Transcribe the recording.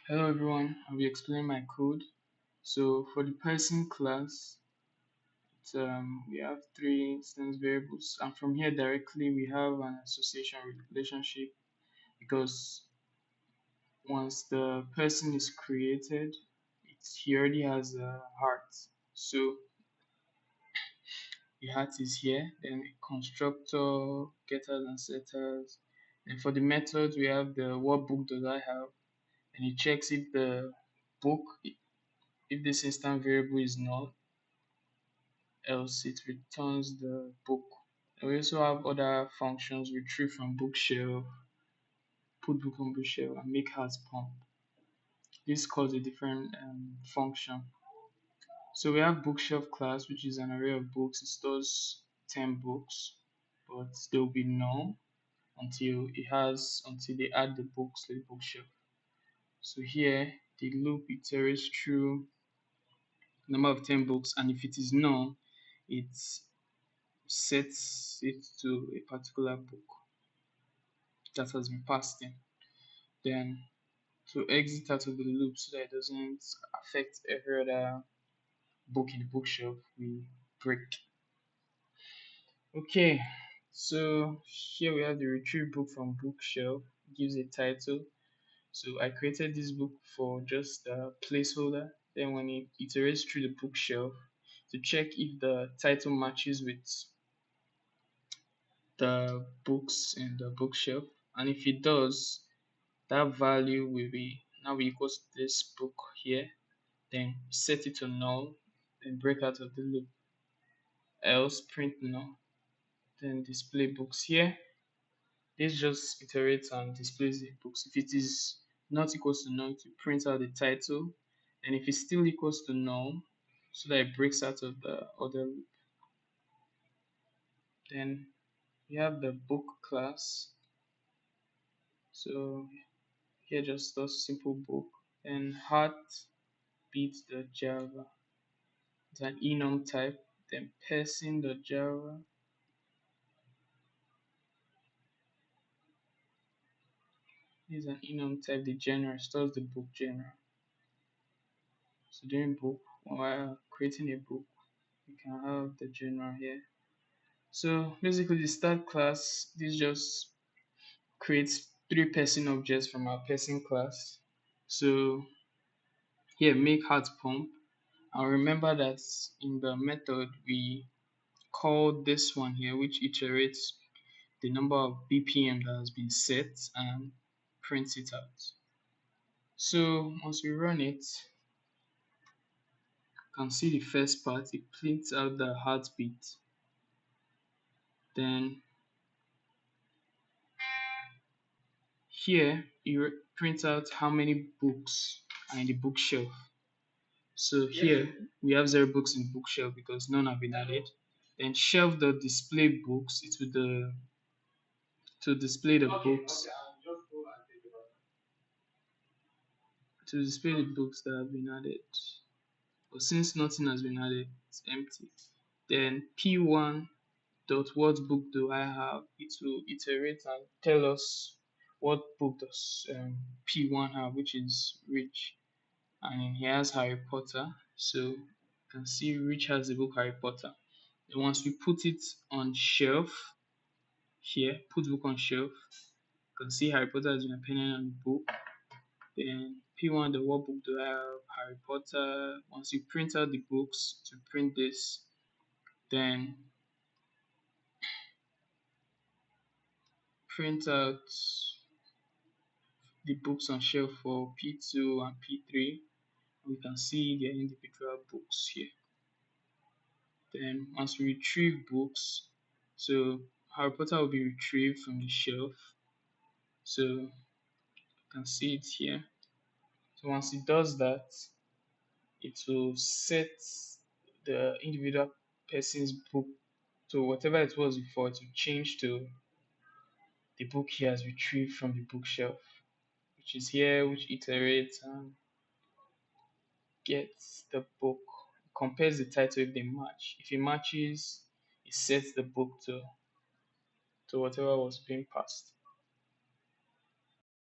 Hello everyone, I'll be explaining my code. So for the person class, we have three instance variables, and from here directly we have an association relationship because once the person is created, he already has a heart. So the heart is here, then constructor, getters and setters. And for the methods, we have the what book does I have, and it checks if the book, if this instance variable is null, else it returns the book. And we also have other functions: retrieve from bookshelf, put book on bookshelf, and make heart pump. This calls a different function. So we have bookshelf class, which is an array of books. It stores 10 books, but there will be none until they add the books to the bookshelf. So here the loop iterates through number of 10 books, and if it is none, it sets it to a particular book that has been passed in. Then to exit out of the loop so that it doesn't affect every other book in the bookshelf, we break. Okay, so here we have the retrieve book from bookshelf, gives a title. So I created this book for just a placeholder. Then when it iterates through the bookshelf to check if the title matches with the books in the bookshelf, and if it does, that value will be now equals to this book here. Then set it to null, then break out of the loop, else print null, then display books here. This just iterates and displays the books. If it is not equals to null, to print out the title, and if it's still equals to null, so that it breaks out of the other loop. Then we have the book class. So here just does simple book, and heart beats the Java. It's an enum type, then person.java. Is an enum type, the genre stores the book genre. So during book, while creating a book, you can have the genre here. So basically the start class, this just creates three person objects from our person class. So here make heart pump, and remember that in the method we call this one here, which iterates the number of BPM that has been set and prints it out. So once we run it, you can see the first part, it prints out the heartbeat. Then here it prints out how many books are in the bookshelf. So here we have 0 books in the bookshelf because none have been added. Then shelf.display books, it will to display the books, to display the books that have been added. But since nothing has been added, it's empty. Then p1 dot what book do I have? It will iterate and tell us what book does p1 have, which is Rich, and he has Harry Potter. So you can see Rich has the book Harry Potter. And once we put it on shelf here, put book on shelf, you can see Harry Potter has been appearing on the book. Then P1, the what book do I have? Harry Potter. Once you print out the books to print this, then print out the books on shelf for P2 and P3. We can see their individual books here. Then once we retrieve books, so Harry Potter will be retrieved from the shelf. So you can see it here. So once it does that, it will set the individual person's book to whatever it was before, to change to the book he has retrieved from the bookshelf, which is here, which iterates and gets the book, compares the title if they match. If it matches, it sets the book to whatever was being passed.